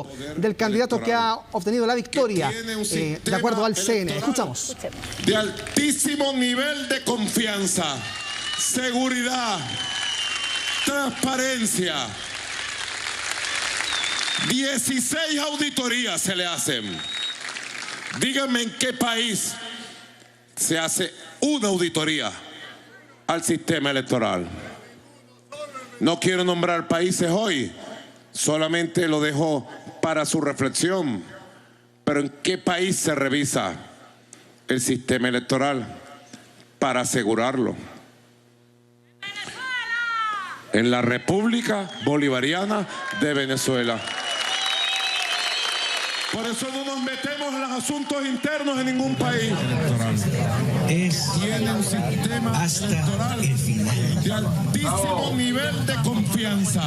objetivo del candidato que ha obtenido la victoria, de acuerdo al CN. Escuchamos. De altísimo nivel de confianza, seguridad, transparencia. 16 auditorías se le hacen. Díganme en qué país se hace una auditoría al sistema electoral. No quiero nombrar países hoy, solamente lo dejo para su reflexión. Pero ¿en qué país se revisa el sistema electoral para asegurarlo? En la República Bolivariana de Venezuela. Por eso no nos metemos en los asuntos internos en ningún país. Tiene un sistema electoral el final de altísimo nivel de confianza,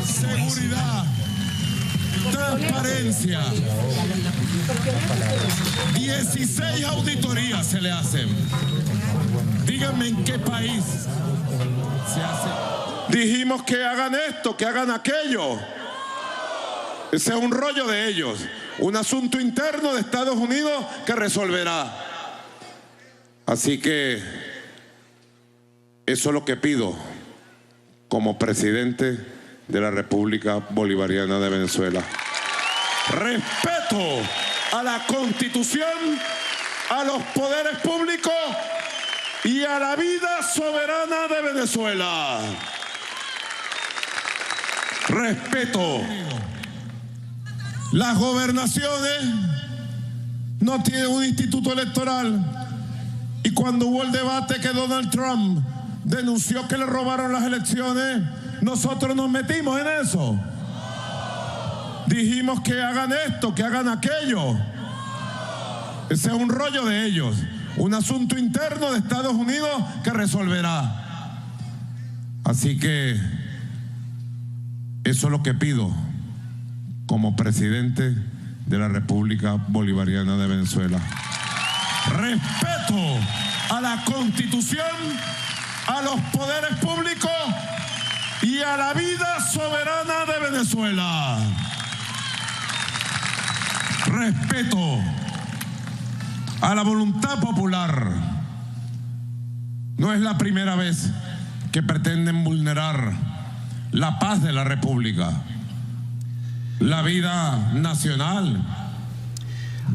seguridad, transparencia. 16 auditorías se le hacen. Díganme en qué país se hace. Dijimos que hagan esto, que hagan aquello. Ese es un rollo de ellos. Un asunto interno de Estados Unidos que resolverá. Así que eso es lo que pido como presidente de la República Bolivariana de Venezuela. Respeto a la Constitución, a los poderes públicos y a la vida soberana de Venezuela. Respeto. Las gobernaciones no tienen un instituto electoral. Y cuando hubo el debate que Donald Trump denunció que le robaron las elecciones, nosotros nos metimos en eso. Dijimos que hagan esto, que hagan aquello. Ese es un rollo de ellos. Un asunto interno de Estados Unidos que resolverá. Así que eso es lo que pido como presidente de la República Bolivariana de Venezuela. Respeto a la Constitución, a los poderes públicos y a la vida soberana de Venezuela. Respeto a la voluntad popular. No es la primera vez que pretenden vulnerar la paz de la República, la vida nacional.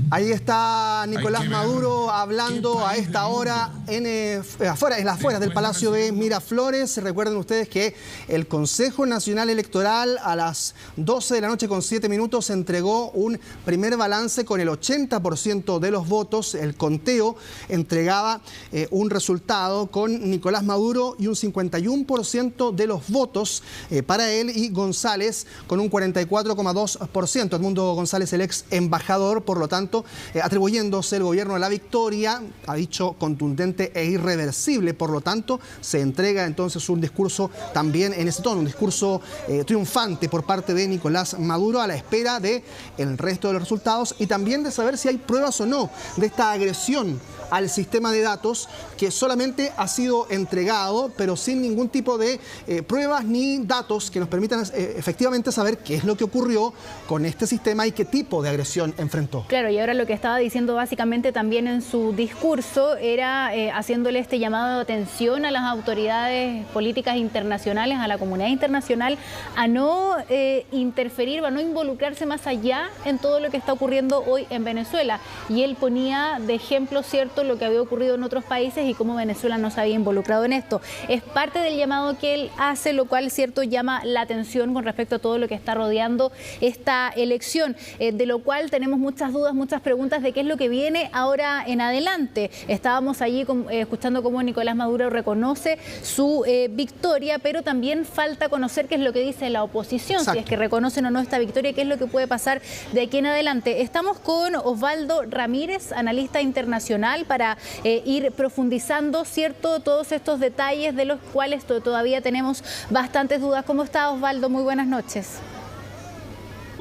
Ahí está Nicolás Maduro hablando a esta hora en las afueras del Palacio de Miraflores. Recuerden ustedes que el Consejo Nacional Electoral a las 12 de la noche con 7 minutos entregó un primer balance con el 80% de los votos. El conteo entregaba un resultado con Nicolás Maduro y un 51% de los votos para él, y González con un 44,2%. Edmundo González, el ex embajador, por lo tanto, atribuyéndose el gobierno a la victoria, ha dicho contundente e irreversible. Por lo tanto, se entrega entonces un discurso también en ese tono, un discurso triunfante por parte de Nicolás Maduro, a la espera del resto de los resultados y también de saber si hay pruebas o no de esta agresión al sistema de datos, que solamente ha sido entregado, pero sin ningún tipo de pruebas ni datos que nos permitan efectivamente saber qué es lo que ocurrió con este sistema y qué tipo de agresión enfrentó. Claro, y ahora lo que estaba diciendo básicamente también en su discurso era haciéndole este llamado de atención a las autoridades políticas internacionales, a la comunidad internacional, a no interferir, a no involucrarse más allá en todo lo que está ocurriendo hoy en Venezuela. Y él ponía de ejemplo, ¿cierto?, lo que había ocurrido en otros países y cómo Venezuela no se había involucrado en esto. Es parte del llamado que él hace, lo cual, ¿cierto?, llama la atención con respecto a todo lo que está rodeando esta elección, de lo cual tenemos muchas dudas, muchas preguntas de qué es lo que viene ahora en adelante. Estábamos allí escuchando cómo Nicolás Maduro reconoce su victoria, pero también falta conocer qué es lo que dice la oposición. Exacto. Si es que reconocen o no esta victoria, qué es lo que puede pasar de aquí en adelante. Estamos con Osvaldo Ramírez, analista internacional, para ir profundizando, ¿cierto?, todos estos detalles de los cuales todavía tenemos bastantes dudas. ¿Cómo está, Osvaldo? Muy buenas noches.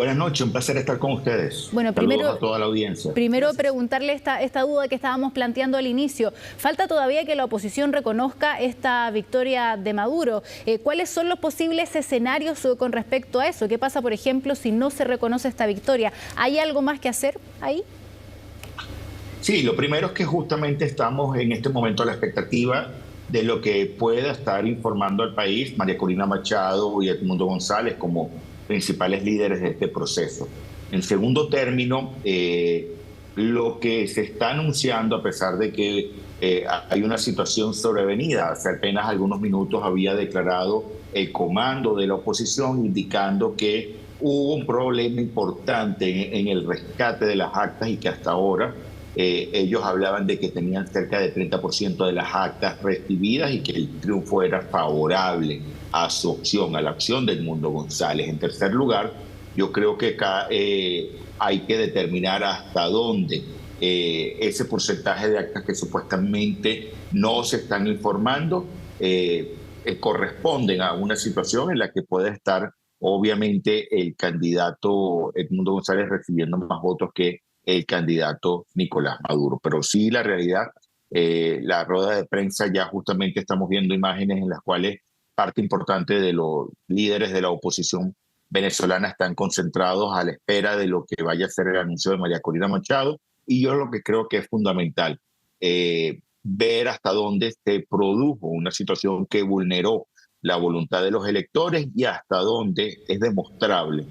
Buenas noches, un placer estar con ustedes. Bueno, Saludos a toda la audiencia. Primero preguntarle esta duda que estábamos planteando al inicio. Falta todavía que la oposición reconozca esta victoria de Maduro. ¿Cuáles son los posibles escenarios con respecto a eso? ¿Qué pasa, por ejemplo, si no se reconoce esta victoria? ¿Hay algo más que hacer ahí? Sí, lo primero es que justamente estamos en este momento a la expectativa de lo que pueda estar informando al país María Corina Machado y Edmundo González como principales líderes de este proceso. En segundo término, lo que se está anunciando, a pesar de que hay una situación sobrevenida, hace apenas algunos minutos había declarado el comando de la oposición indicando que hubo un problema importante en el rescate de las actas y que hasta ahora ellos hablaban de que tenían cerca del 30% de las actas recibidas y que el triunfo era favorable a su opción, a la opción de Edmundo González. En tercer lugar, yo creo que acá hay que determinar hasta dónde ese porcentaje de actas que supuestamente no se están informando corresponden a una situación en la que puede estar obviamente el candidato Edmundo González recibiendo más votos que el candidato Nicolás Maduro. Pero sí, la realidad, la rueda de prensa, ya justamente estamos viendo imágenes en las cuales parte importante de los líderes de la oposición venezolana están concentrados a la espera de lo que vaya a ser el anuncio de María Corina Machado. Y yo lo que creo que es fundamental, ver hasta dónde se produjo una situación que vulneró la voluntad de los electores y hasta dónde es demostrable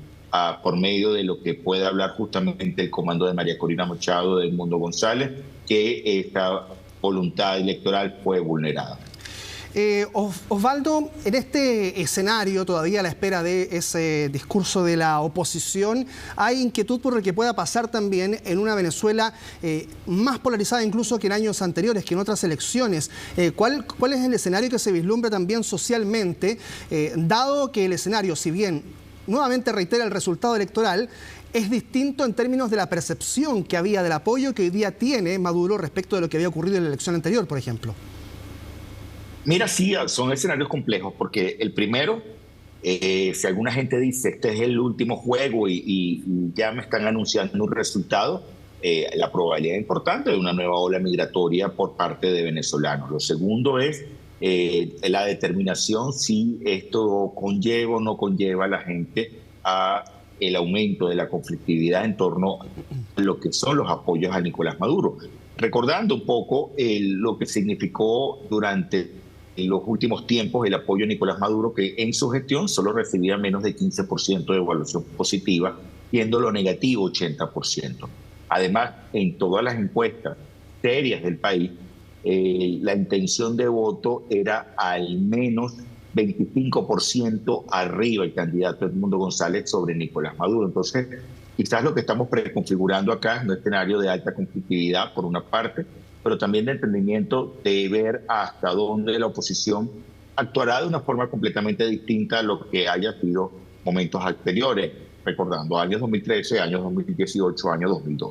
por medio de lo que puede hablar justamente el comando de María Corina Machado, de Edmundo González, que esta voluntad electoral fue vulnerada. Osvaldo, en este escenario, todavía a la espera de ese discurso de la oposición, hay inquietud por lo que pueda pasar también en una Venezuela más polarizada incluso que en años anteriores, que en otras elecciones. ¿Cuál es el escenario que se vislumbra también socialmente, dado que el escenario, si bien nuevamente reitera el resultado electoral, es distinto en términos de la percepción que había del apoyo que hoy día tiene Maduro respecto de lo que había ocurrido en la elección anterior, por ejemplo? Mira, sí, son escenarios complejos, porque el primero, si alguna gente dice este es el último juego y ya me están anunciando un resultado, la probabilidad importante de una nueva ola migratoria por parte de venezolanos. Lo segundo es la determinación si esto conlleva o no conlleva a la gente a el aumento de la conflictividad en torno a lo que son los apoyos a Nicolás Maduro. Recordando un poco lo que significó durante los últimos tiempos el apoyo a Nicolás Maduro, que en su gestión solo recibía menos de 15% de evaluación positiva, siendo lo negativo 80%. Además, en todas las encuestas serias del país, la intención de voto era al menos 25% arriba el candidato Edmundo González sobre Nicolás Maduro. Entonces, quizás lo que estamos preconfigurando acá es un escenario de alta conflictividad, por una parte, pero también de entendimiento de ver hasta dónde la oposición actuará de una forma completamente distinta a lo que haya sido momentos anteriores, recordando años 2013, años 2018, años 2012.